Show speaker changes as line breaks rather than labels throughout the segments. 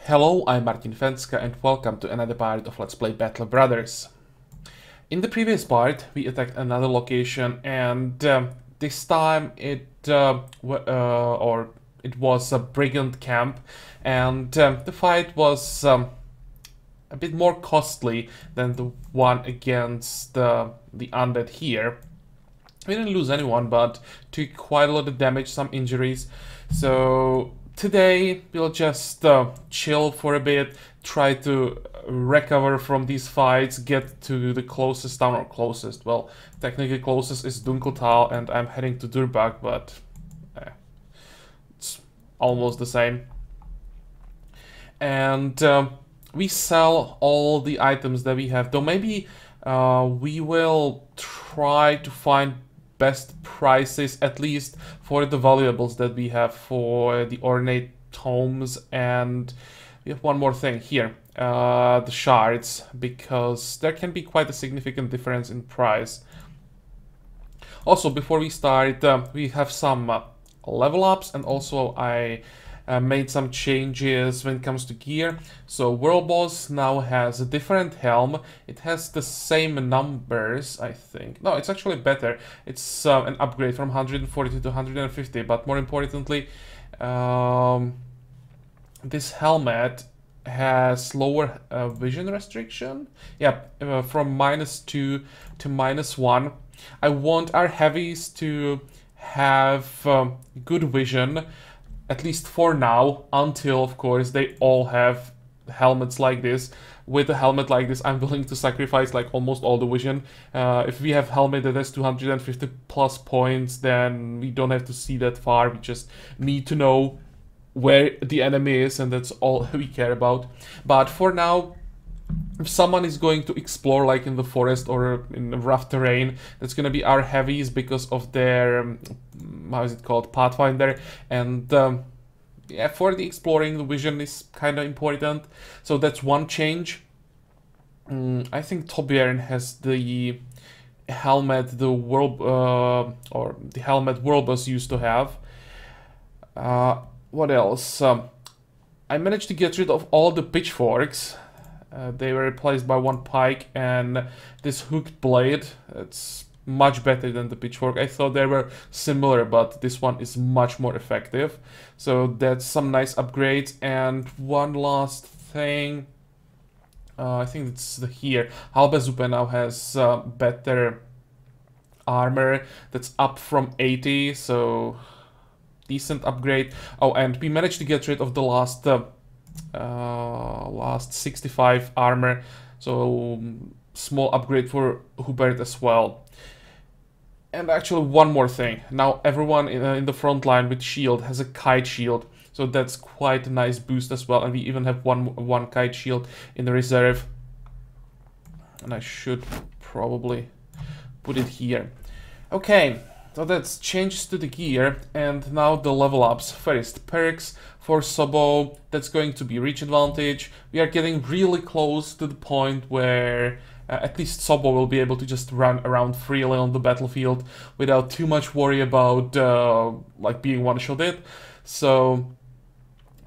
Hello, I'm Fencka and welcome to another part of Let's Play Battle Brothers. In the previous part, we attacked another location and this time it was a brigand camp, and the fight was a bit more costly than the one against the undead here. We didn't lose anyone, but took quite a lot of damage, some injuries. So today we'll just chill for a bit, try to recover from these fights, get to the closest town, or closest, well, technically closest is Dunkeltal, and I'm heading to Durbach, but it's almost the same. And we sell all the items that we have, though maybe we will try to find best prices, at least for the valuables that we have for the ornate tomes. And we have one more thing here, the shards, because there can be quite a significant difference in price. Also, before we start, we have some level ups, and also I made some changes when it comes to gear. So World Boss now has a different helm. It has the same numbers, I think. No, it's actually better. It's an upgrade from 140 to 150, but more importantly, this helmet has lower vision restriction. Yeah, from -2 to -1. I want our heavies to have good vision, at least for now, until, of course, they all have helmets like this. With a helmet like this, I'm willing to sacrifice like almost all the vision. If we have helmet that has 250 plus points, then we don't have to see that far. We just need to know where the enemy is, and that's all we care about. But for now, if someone is going to explore like in the forest or in rough terrain, that's gonna be our heavies because of their how is it called, pathfinder. And yeah, for the exploring, the vision is kind of important, so that's one change. I think Torbjorn has the helmet the world or the helmet World Boss used to have. What else? I managed to get rid of all the pitchforks. They were replaced by one pike and this hooked blade. It's much better than the pitchfork. I thought they were similar, but this one is much more effective. So that's some nice upgrades. And one last thing, I think it's here. Halbezuppe now has better armor. That's up from 80, so decent upgrade. Oh, and we managed to get rid of the last 65 armor, so small upgrade for Hubert as well. And actually one more thing, now everyone in the front line with shield has a kite shield, so that's quite a nice boost as well. And we even have one kite shield in the reserve, and I should probably put it here. Okay, so that's changes to the gear, and now the level ups. First, perks for Sobo, that's going to be reach advantage. We are getting really close to the point where at least Sobo will be able to just run around freely on the battlefield without too much worry about like being one-shotted. So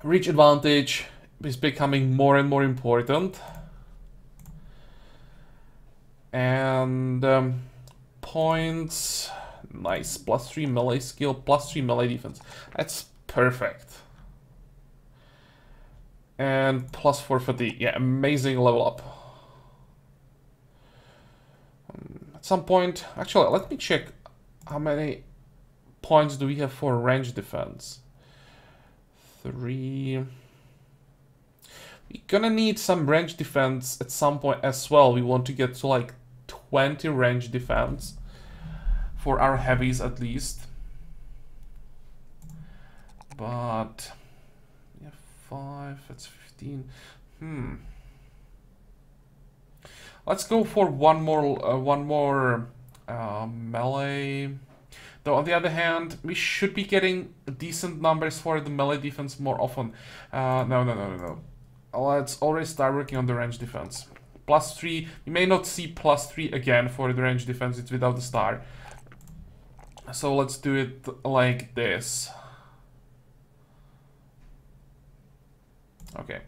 reach advantage is becoming more and more important. And points, nice, +3 melee skill, +3 melee defense. That's perfect. And +4 fatigue. Yeah, amazing level up. At some point, actually, let me check how many points do we have for range defense. 3. We're gonna need some range defense at some point as well. We want to get to like 20 range defense for our heavies at least. But yeah, 5, that's 15. Let's go for one more melee. Though on the other hand, we should be getting decent numbers for the melee defense more often. No. Let's already start working on the range defense. +3. We may not see +3 again for the range defense. It's without the star. So let's do it like this. Okay,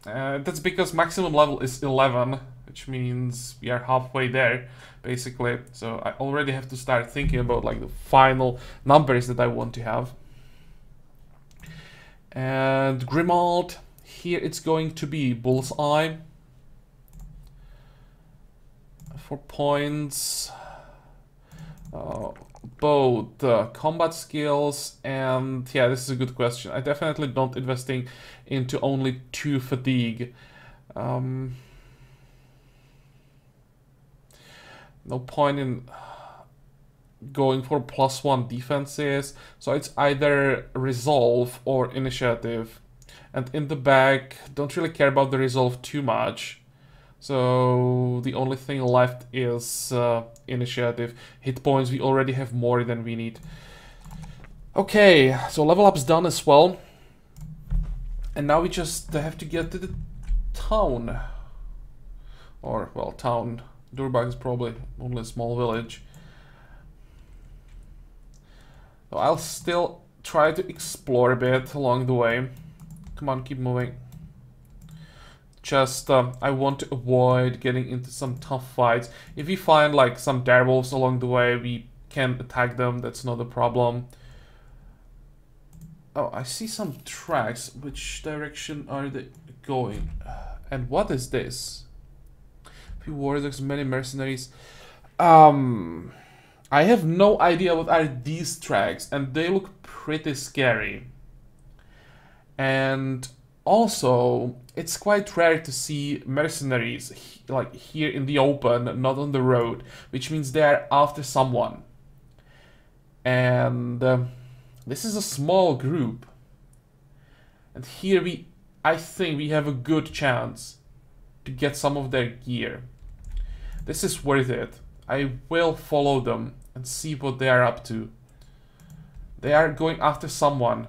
That's because maximum level is 11, which means we are halfway there, basically. So I already have to start thinking about like the final numbers that I want to have. And Grimald, here it's going to be Bullseye. 4 points. Both combat skills and yeah, this is a good question. I definitely don't investing into only 2 fatigue. No point in going for +1 defenses, so it's either resolve or initiative. And in the back, don't really care about the resolve too much. So the only thing left is initiative. Hit points, we already have more than we need. Okay, so level up's done as well. And now we just have to get to the town. Or, well, town. Durbag is probably only a small village. So I'll still try to explore a bit along the way. Come on, keep moving. Just, I want to avoid getting into some tough fights. If we find, like, some direwolves along the way, we can attack them. That's not a problem. Oh, I see some tracks. Which direction are they going? And what is this? Few warlocks, many mercenaries. I have no idea what are these tracks, and they look pretty scary. And also, it's quite rare to see mercenaries like here in the open, not on the road, which means they are after someone. And this is a small group. And here I think we have a good chance to get some of their gear. This is worth it. I will follow them and see what they are up to. They are going after someone.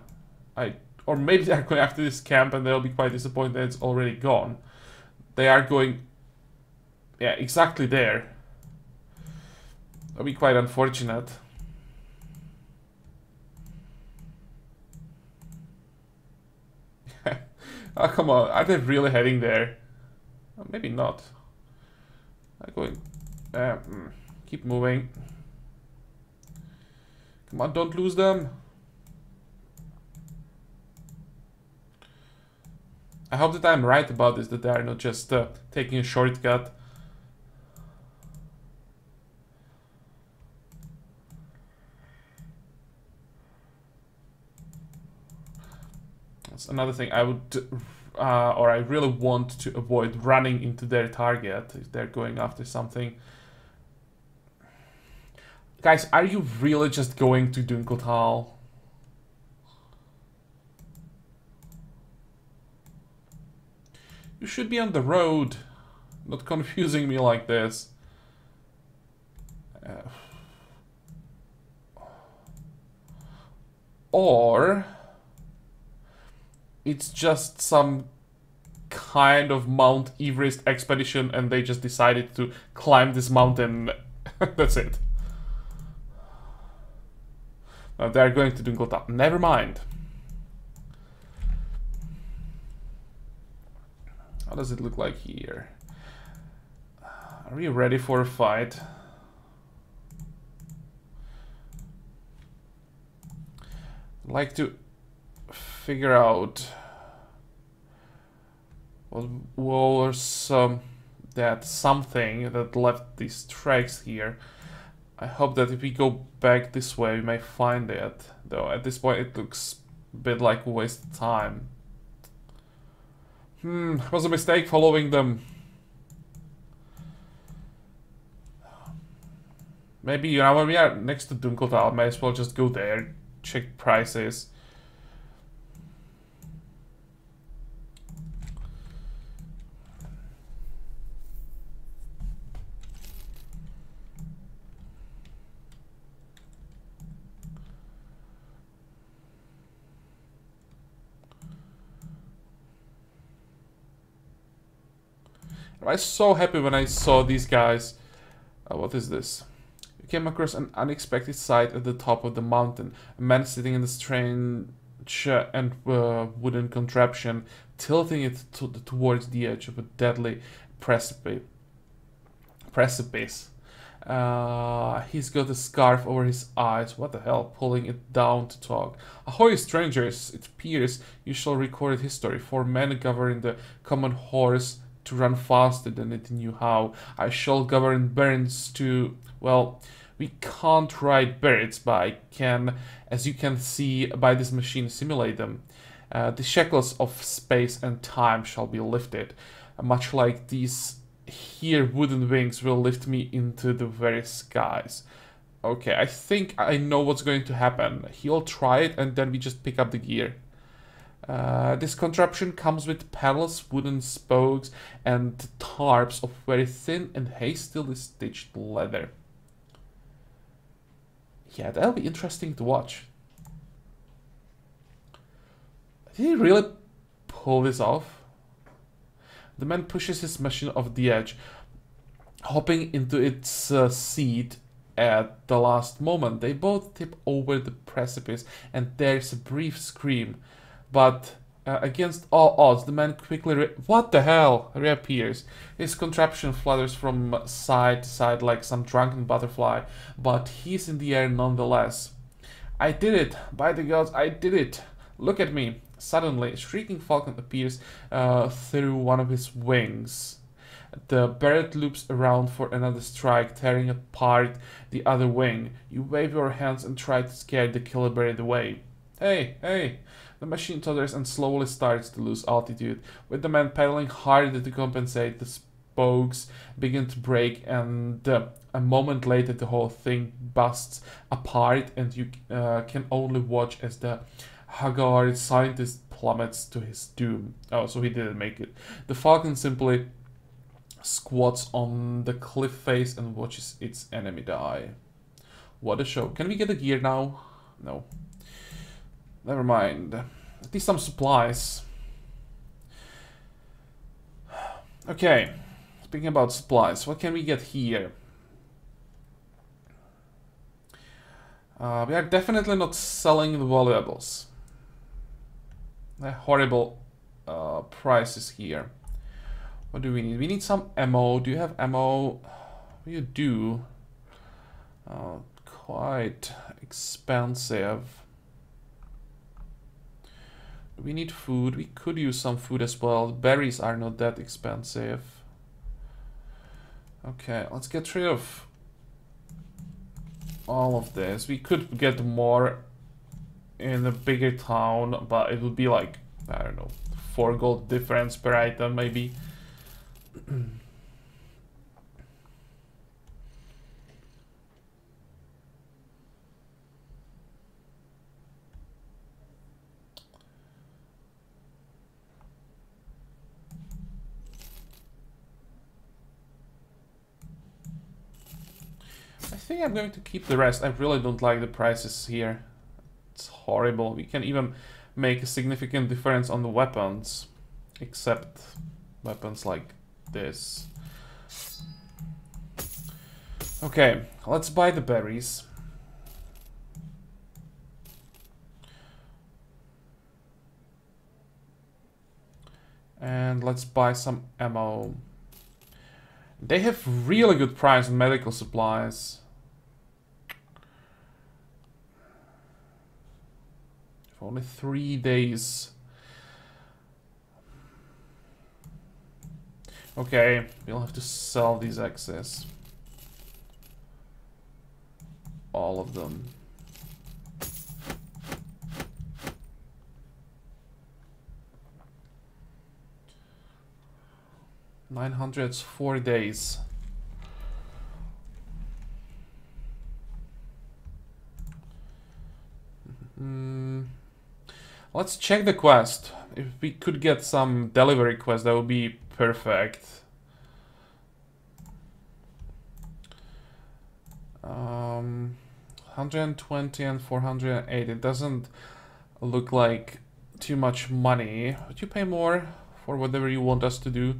Or maybe they're going after this camp and they'll be quite disappointed that it's already gone. They are going... yeah, exactly there. That'll be quite unfortunate. Oh, come on. Are they really heading there? Oh, maybe not. I'm going... keep moving. Come on, don't lose them. I hope that I'm right about this, that they are not just taking a shortcut. That's another thing I would, or I really want to avoid running into their target if they're going after something. Guys, are you really just going to Dunkeltal? You should be on the road, not confusing me like this. Or it's just some kind of Mount Everest expedition and they just decided to climb this mountain. That's it. They're going to Dunkeltal. Never mind. How does it look like here? Are we ready for a fight? I'd like to figure out what was that something that left these tracks here. I hope that if we go back this way, we may find it. Though at this point, it looks a bit like a waste of time. It was a mistake following them. Maybe, you know, when we are next to Dunkeltal, I may as well just go there, check prices. I was so happy when I saw these guys. What is this? You came across an unexpected sight at the top of the mountain. A man sitting in a strange and wooden contraption, tilting it towards the edge of a deadly precipice. He's got a scarf over his eyes. What the hell? Pulling it down to talk. Ahoy, strangers! It appears you shall record history. For men govern the common horse to run faster than it knew how. I shall govern birds to... Well, we can't ride birds, but I can, as you can see by this machine, simulate them. The shackles of space and time shall be lifted, much like these here wooden wings will lift me into the very skies. Okay, I think I know what's going to happen. He'll try it and then we just pick up the gear. This contraption comes with pedals, wooden spokes, and tarps of very thin and hastily stitched leather. Yeah, that'll be interesting to watch. Did he really pull this off? The man pushes his machine off the edge, hopping into its seat at the last moment. They both tip over the precipice and there's a brief scream. But against all odds, the man quickly what the hell? Reappears. His contraption flutters from side to side like some drunken butterfly, but he's in the air nonetheless. I did it! By the gods, I did it! Look at me! Suddenly, a shrieking falcon appears through one of his wings. The bird loops around for another strike, tearing apart the other wing. You wave your hands and try to scare the killer bird away. Hey, hey! The machine totters and slowly starts to lose altitude. With the man pedaling harder to compensate, the spokes begin to break, and a moment later the whole thing busts apart, and you can only watch as the haggard scientist plummets to his doom. Oh, so he didn't make it. The falcon simply squats on the cliff face and watches its enemy die. What a show. Can we get a gear now? No. Never mind. At least some supplies. Okay. Speaking about supplies, what can we get here? We are definitely not selling the valuables. Horrible prices here. What do we need? We need some ammo. Do you have ammo? You do. Quite expensive. We need food. We could use some food as well. Berries are not that expensive. Okay, let's get rid of all of this. We could get more in a bigger town, but it would be like, I don't know, 4 gold difference per item maybe. I think I'm going to keep the rest. I really don't like the prices here. It's horrible. We can even make a significant difference on the weapons, except weapons like this. Okay, let's buy the berries. And let's buy some ammo. They have really good price on medical supplies. For only 3 days. Okay, we'll have to sell these excess. All of them. $900, 4 days. Let's check the quest. If we could get some delivery quest, that would be perfect. 120 and 408. It doesn't look like too much money. Would you pay more for whatever you want us to do?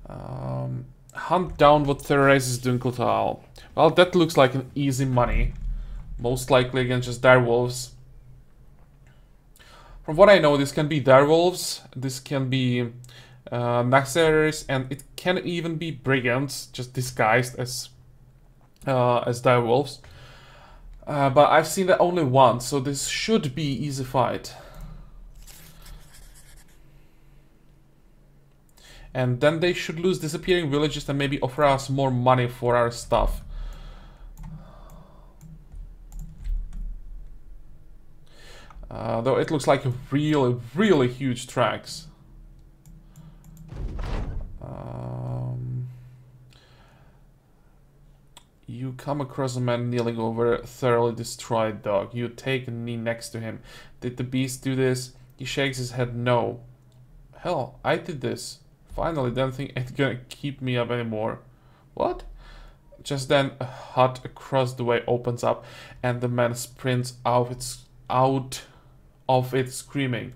Hunt down what terrorizes Dunkeltal. Well, that looks like an easy money. Most likely against just direwolves. From what I know, this can be direwolves, this can be Nachzehrers, and it can even be brigands, just disguised as direwolves. But I've seen that only once, so this should be easy fight. And then they should lose disappearing villages and maybe offer us more money for our stuff. Though it looks like a really, really huge tracks. You come across a man kneeling over a thoroughly destroyed dog. You take a knee next to him. Did the beast do this? He shakes his head no. Hell, I did this. Finally, don't think it's gonna keep me up anymore. What? Just then, a hut across the way opens up, and the man sprints out of it screaming.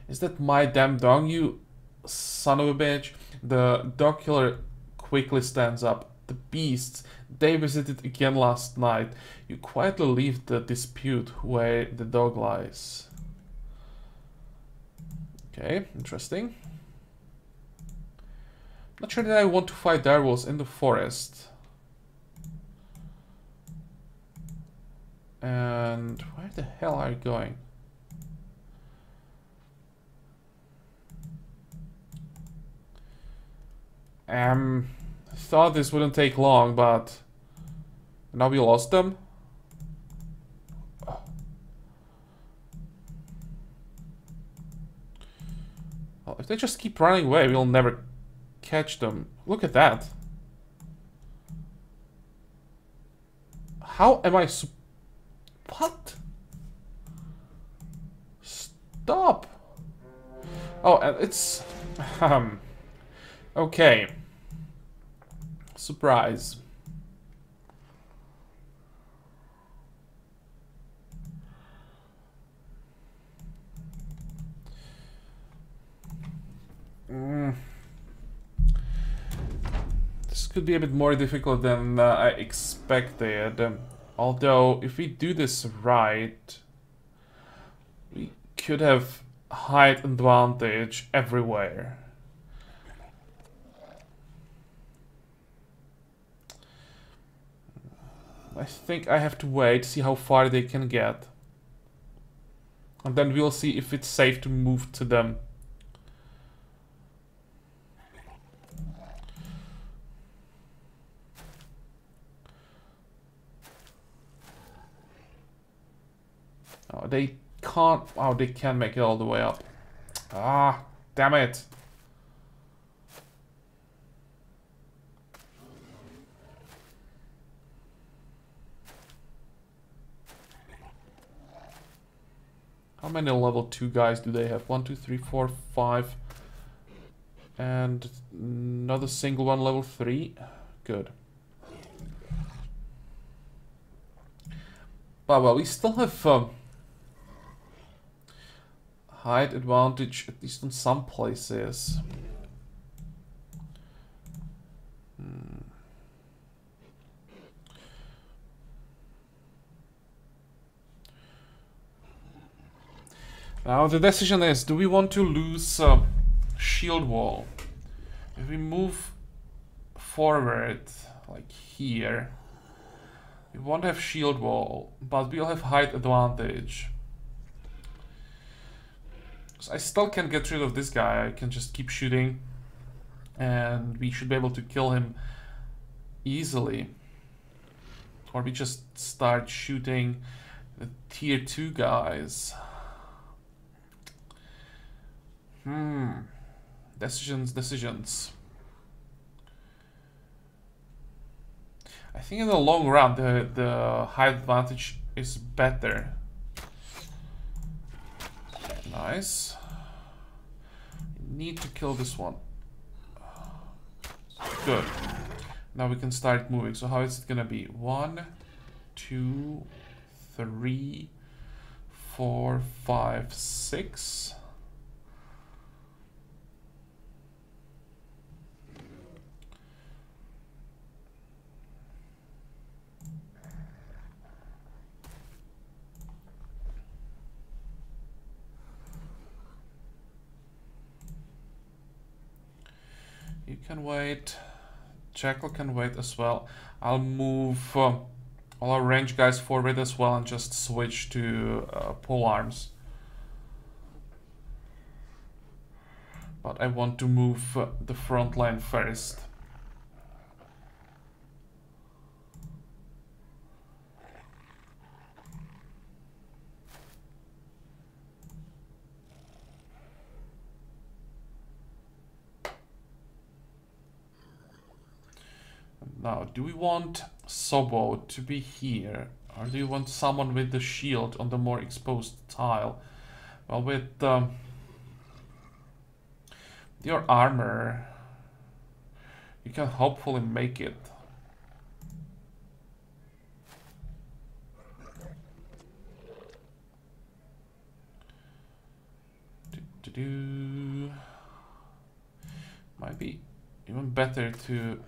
Is that my damn dog, you son of a bitch? The dog killer quickly stands up. The beasts, they visited again last night. You quietly leave the dispute where the dog lies. Okay, interesting. Not sure that I want to fight direwolves in the forest. And where the hell are you going? Thought this wouldn't take long, but now we lost them. Well, if they just keep running away, we'll never catch them. Look at that. How am I what? Stop. Oh, and it's okay. Surprise. This could be a bit more difficult than I expected. Although, if we do this right, we could have height advantage everywhere. I think I have to wait, see how far they can get. And then we'll see if it's safe to move to them. Oh, they can't. Oh, they can make it all the way up. Ah, damn it. How many level 2 guys do they have? 1, 2, 3, 4, 5. And another single one level 3. Good. But well, we still have height advantage, at least in some places. Now the decision is, do we want to lose shield wall? If we move forward, like here, we won't have shield wall, but we'll have height advantage. So I still can get rid of this guy. I can just keep shooting, and we should be able to kill him easily. Or we just start shooting the tier 2 guys. Decisions. I think in the long run, the height advantage is better. Nice. Need to kill this one. Good. Now we can start moving. So how is it gonna be? 1, 2, 3, 4, 5, 6. can wait. Jackal can wait as well. I'll move all our range guys forward as well and just switch to pole arms. But I want to move the front line first. Now, do we want Sobo to be here? Or do you want someone with the shield on the more exposed tile? Well, with your armor, you can hopefully make it. Might be even better to...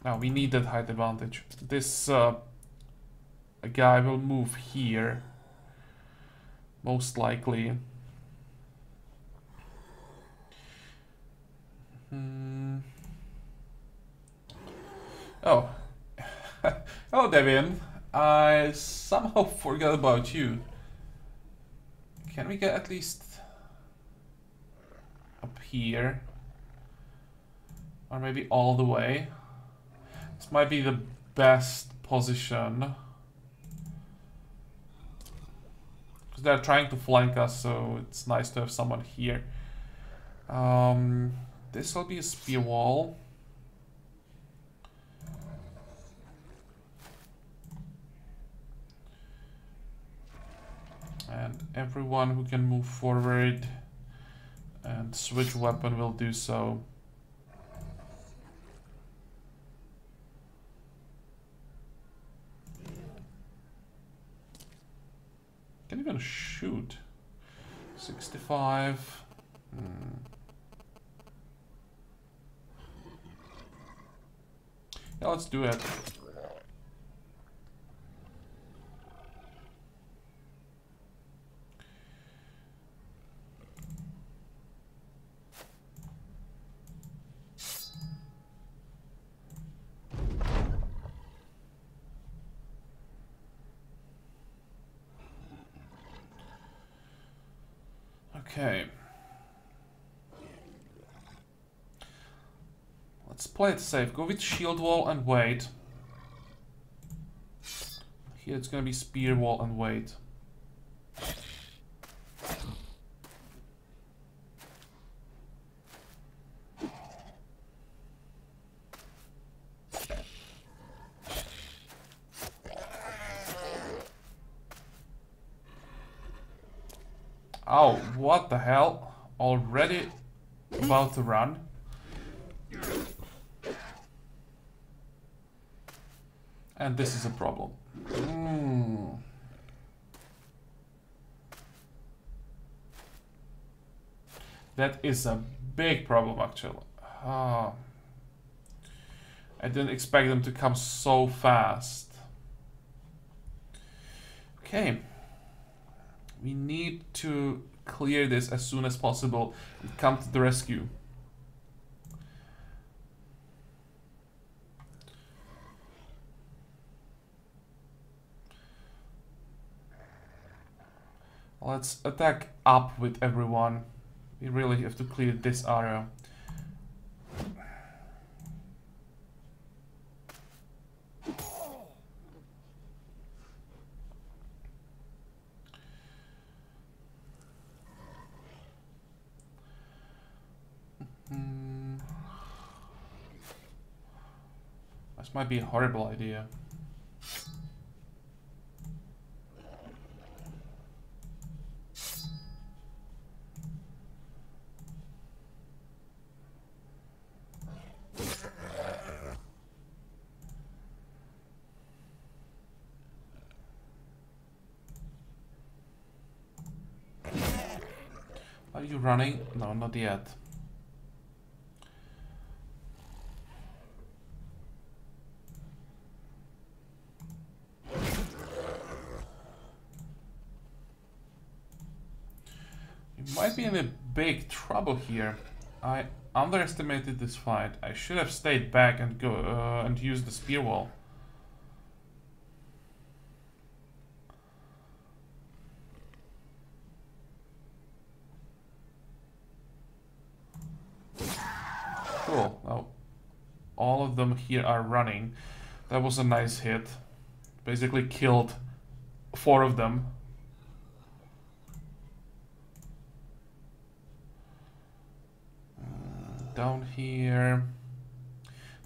Now we need that height advantage. This guy will move here, most likely. Oh, hello Devin. I somehow forgot about you. Can we get at least up here? Or maybe all the way? This might be the best position. Because they're trying to flank us, so it's nice to have someone here. This will be a spear wall. And everyone who can move forward and switch weapon will do so. Can even shoot. 65. Yeah, let's do it. Okay. Let's play it safe. Go with shield wall and wait. Here it's gonna be spear wall and wait. Oh, what the hell? Already about to run? And this is a problem. That is a big problem, actually. I didn't expect them to come so fast. Okay. We need to clear this as soon as possible and come to the rescue. Let's attack up with everyone. We really have to clear this area. This might be a horrible idea. Are you running? No, not yet. You might be in a big trouble here. I underestimated this fight. I should have stayed back and go and used the spear wall. Cool. Now all of them here are running. That was a nice hit. Basically killed 4 of them. Down here.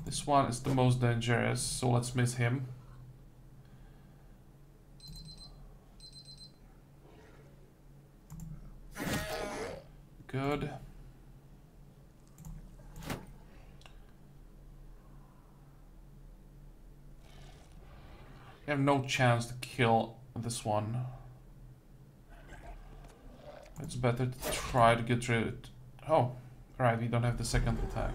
This one is the most dangerous, so let's miss him. Good. We have no chance to kill this one. It's better to try to get rid of it. Oh, right, we don't have the second attack.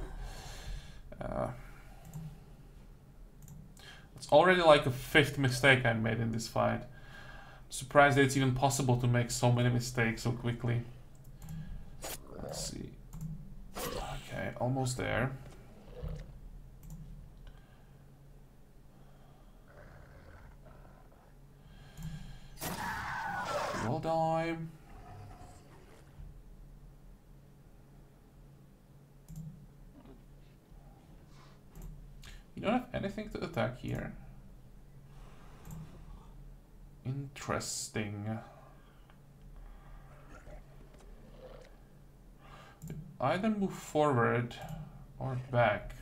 It's already like a 5th mistake I made in this fight. I'm surprised that it's even possible to make so many mistakes so quickly. Let's see. Okay, almost there. Will die. You don't have anything to attack here. Interesting. Either move forward or back.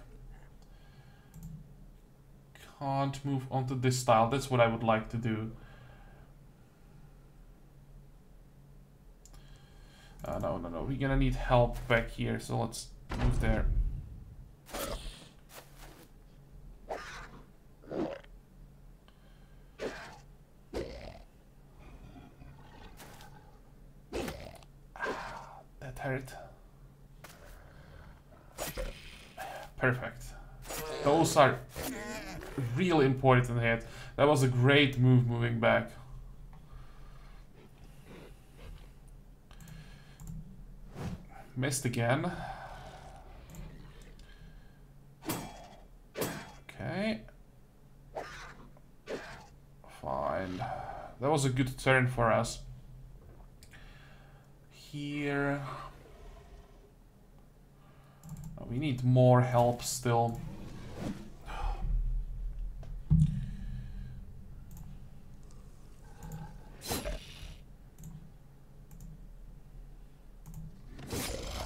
Can't move onto this tile. That's what I would like to do. No. We're gonna need help back here, so let's move there. That hurt. Perfect. Those are really important hit. That was a great move moving back. Missed again. Okay. Fine. That was a good turn for us. Here. Oh, we need more help still.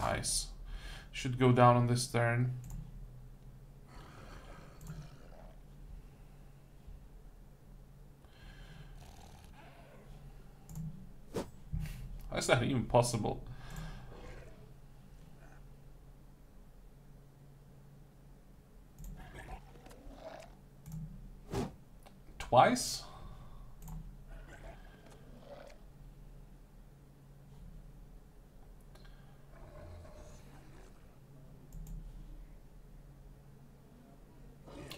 Nice. Should go down on this turn. How is that even possible? Twice?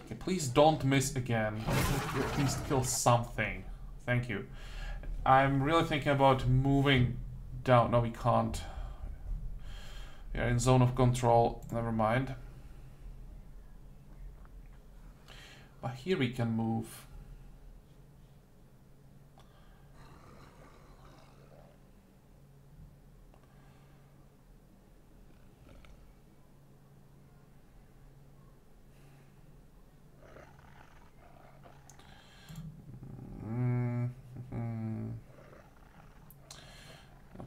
Okay, please don't miss again. Please kill something. Thank you. I'm really thinking about moving down. No, we can't. We are in zone of control. Never mind. But here we can move.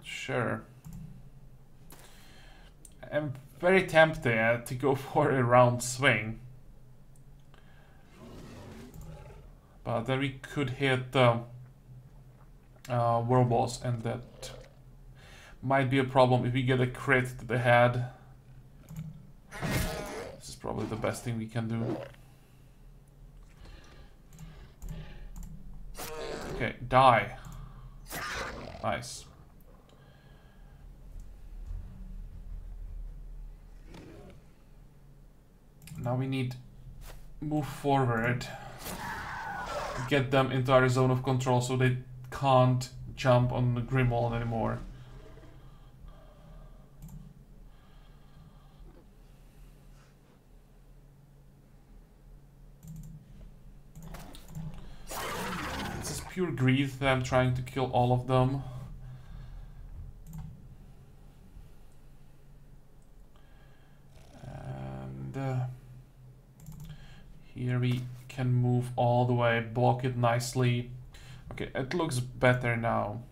Sure. I'm very tempted to go for a round swing. But then we could hit the Warboss, and that might be a problem if we get a crit to the head. This is probably the best thing we can do. Okay, die. Nice. Now we need move forward, get them into our zone of control so they can't jump on the Grimwald anymore. pure greed that I'm trying to kill all of them. And here we can move all the way, block it nicely. Okay, it looks better now.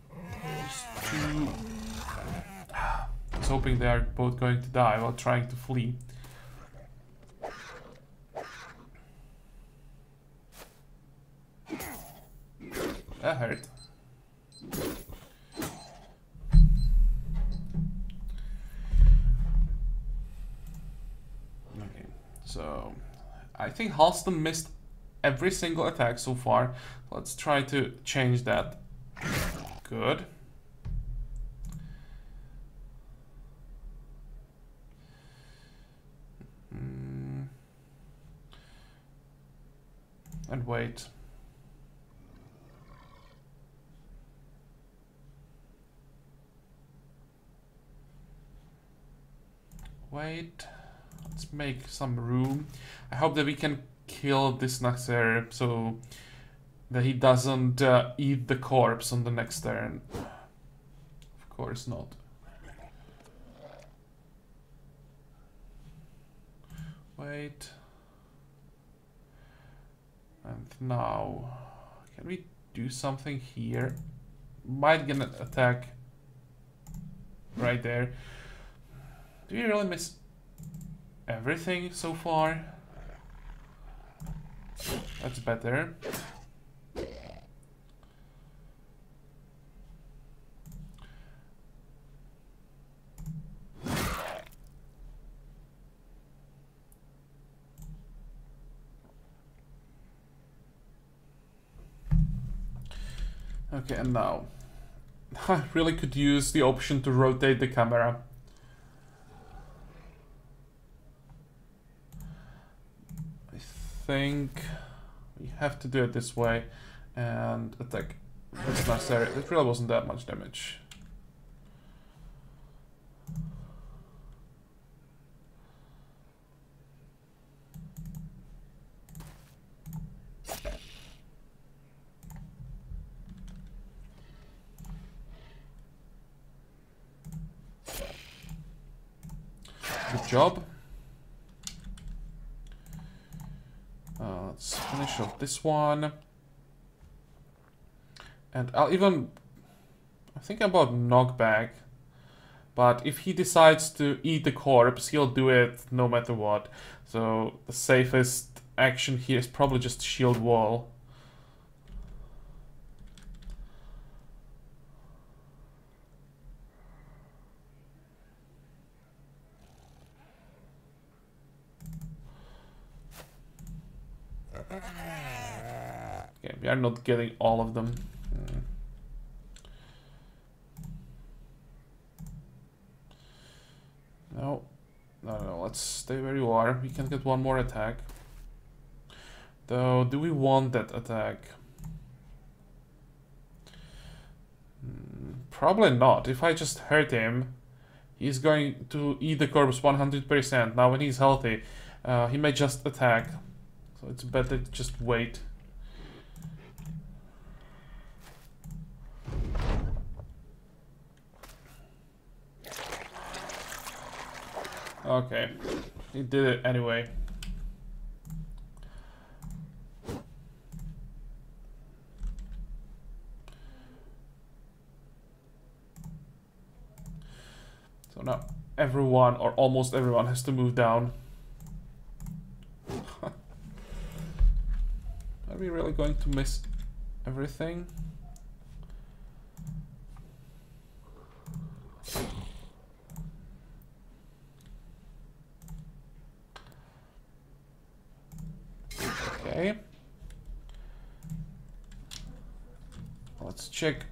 I was hoping they are both going to die while trying to flee. That hurt. Okay, so I think Halston missed every single attack so far. Let's try to change that. Good. And wait. Wait. Let's make some room. I hope that we can kill this Nachzerer so that he doesn't eat the corpse on the next turn. Of course not. Wait. And now, can we do something here? Might get an attack right there. Do we really miss everything so far? That's better. Okay, and now I really could use the option to rotate the camera. I think we have to do it this way and attack this Nachzerer. It really wasn't that much damage. Good job. Let's finish off this one. And I'll even... I think about knockback. But if he decides to eat the corpse, he'll do it no matter what. So the safest action here is probably just shield wall. Okay, we are not getting all of them. No, let's stay where you are. We can get one more attack. Though, do we want that attack? Probably not. If I just hurt him, he's going to eat the corpse 100%. Now when he's healthy, he may just attack. So it's better to just wait. Okay, he did it anyway. So now everyone, or almost everyone, has to move down. Are we really going to miss everything? Okay. Let's check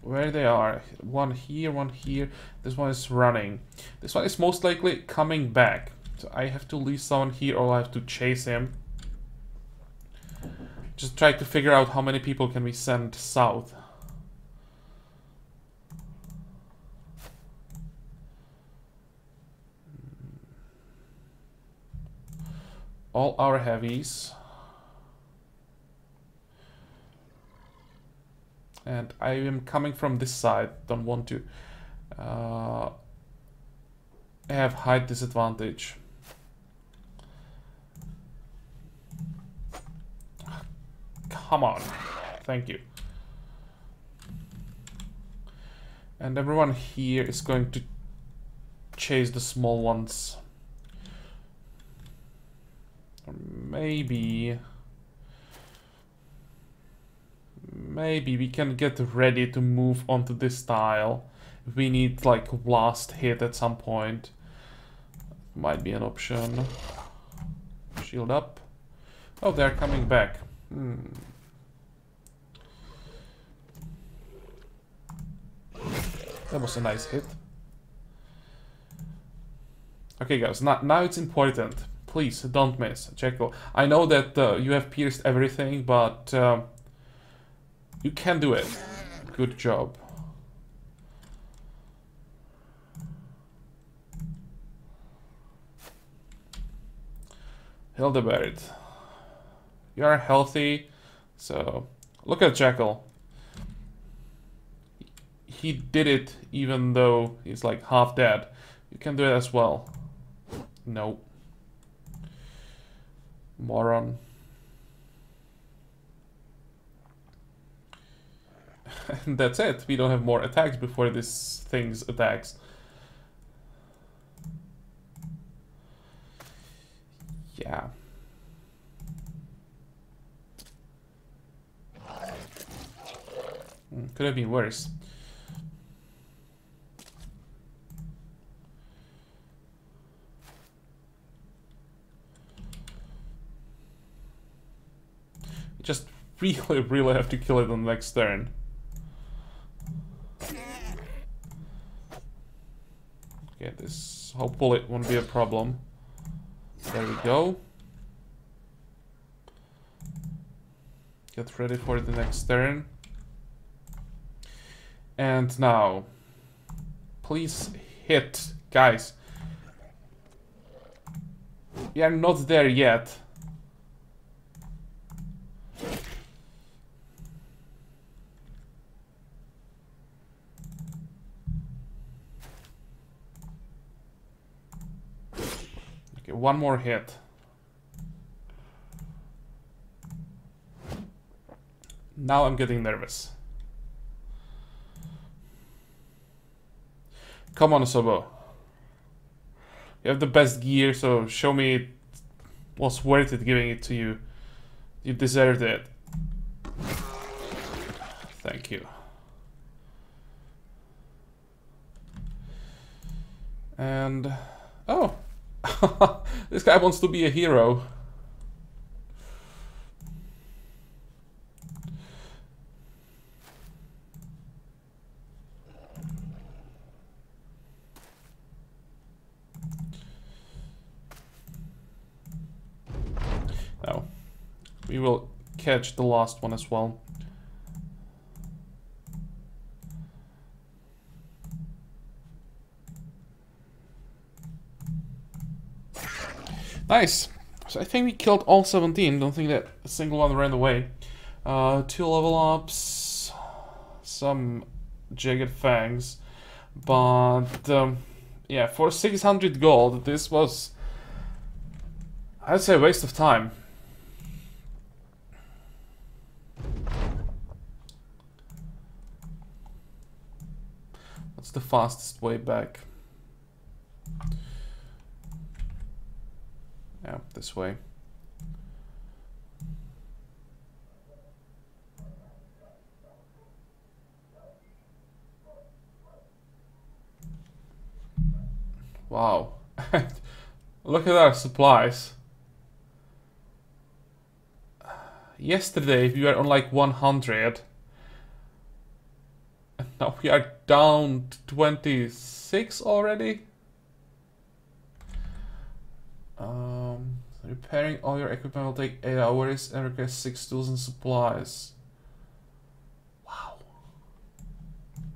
where they are. One here, one here. This one is running. This one is most likely coming back. So I have to leave someone here or I have to chase him. Just try to figure out how many people can we send south. All our heavies. And I am coming from this side. Don't want to have height disadvantage. Come on. Thank you. And everyone here is going to chase the small ones. Or maybe we can get ready to move onto this tile. If we need like last hit at some point, might be an option. Shield up. Oh, they're coming back. That was a nice hit. Okay guys, now it's important. Please don't miss. Jekyll. I know that you have pierced everything, but you can do it. Good job. Hildebert. You are healthy, so look at Jekyll. He did it even though he's like half dead. You can do it as well. No. Moron. And that's it. We don't have more attacks before this thing's attacks. Yeah. Could have been worse. Just really have to kill it on the next turn. Okay, this hopefully won't be a problem. There we go. Get ready for the next turn. And now, please hit, guys. We are not there yet. Okay, one more hit. Now I'm getting nervous. Come on, Sobo. You have the best gear, so show me it was worth it giving it to you. You deserved it. Thank you. And... oh! This guy wants to be a hero. Now, we will catch the last one as well. Nice. So I think we killed all 17. Don't think that a single one ran away. 2 level ups, some jagged fangs, but yeah, for 600 gold, this was, I'd say, a waste of time. What's the fastest way back? Yeah, this way. Wow. Look at our supplies. Yesterday we were on like 100. And now we are down to 26 already. Repairing all your equipment will take 8 hours and requires 6 tools and supplies. Wow.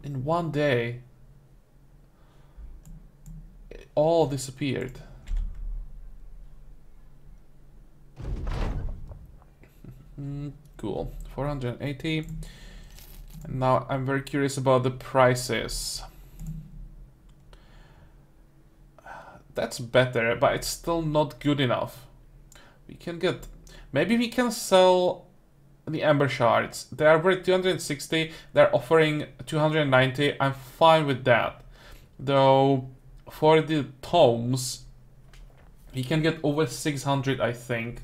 In one day, it all disappeared. Cool. 480. And now I'm very curious about the prices. That's better, but it's still not good enough. We can get... Maybe we can sell the Ember Shards. They are worth 260. They're offering 290. I'm fine with that. Though, for the tomes, we can get over 600, I think.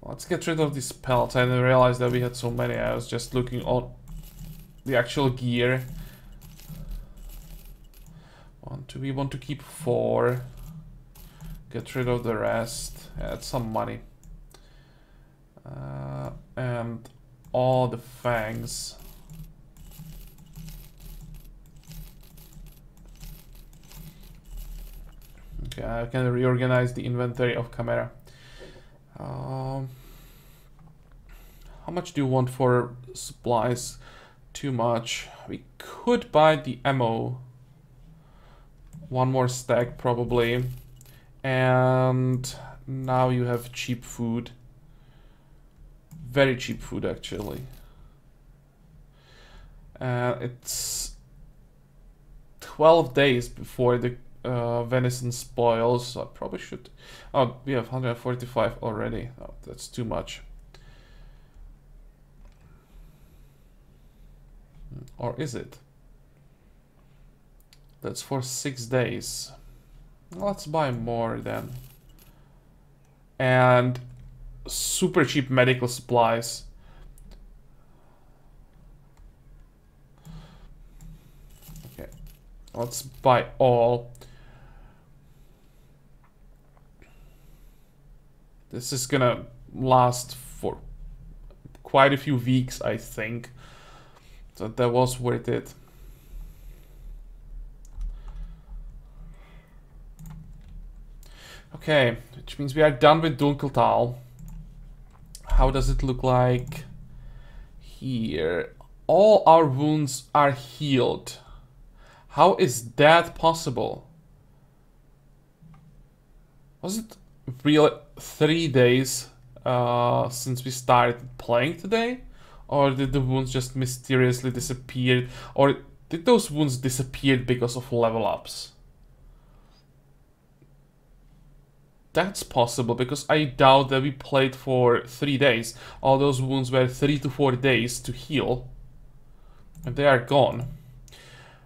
Let's get rid of these pelts. I didn't realize that we had so many. I was just looking on the actual gear. We want to keep 4. Get rid of the rest. Add some money. And all the fangs. Okay, I can reorganize the inventory of camera. How much do you want for supplies? Too much. We could buy the ammo. 1 more stack probably. And now you have cheap food. Very cheap food actually. It's 12 days before the venison spoils, so I probably should... Oh, we have 145 already. Oh, that's too much. Or is it? That's for 6 days. Let's buy more then. And super cheap medical supplies. Okay, let's buy all. This is gonna last for quite a few weeks, I think. So that was worth it. Okay, which means we are done with Dunkeltal. How does it look like here? All our wounds are healed. How is that possible? Was it really 3 days since we started playing today? Or did the wounds just mysteriously disappear? Or did those wounds disappear because of level ups? That's possible, because I doubt that we played for 3 days. All those wounds were 3 to 4 days to heal. And they are gone.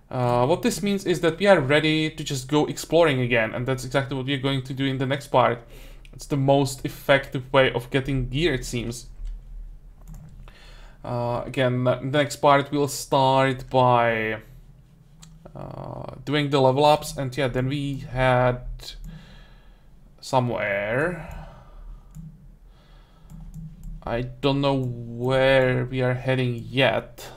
What this means is that we are ready to just go exploring again. And that's exactly what we are going to do in the next part. It's the most effective way of getting gear, it seems. Again, in the next part we'll start by doing the level ups. And yeah, then we had... somewhere. I don't know where we are heading yet.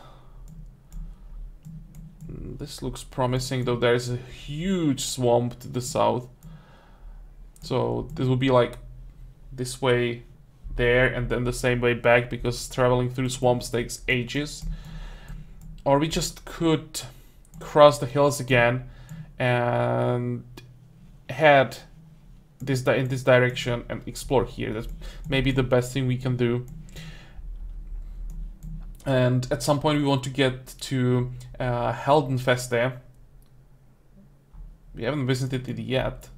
This looks promising, though there's a huge swamp to the south. So this will be like this way there and then the same way back, because traveling through swamps takes ages. Or we just could cross the hills again and head in this direction and explore here. That's maybe the best thing we can do. And at some point we want to get to Heldenfeste. We haven't visited it yet,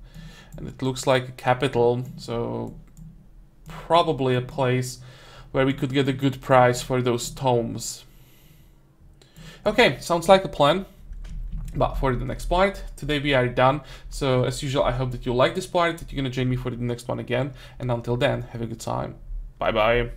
and it looks like a capital, so probably a place where we could get a good price for those tomes. Okay, sounds like a plan. But for the next part, today we are done. So as usual, I hope that you like this part, that you're gonna join me for the next one again. And until then, have a good time. Bye bye.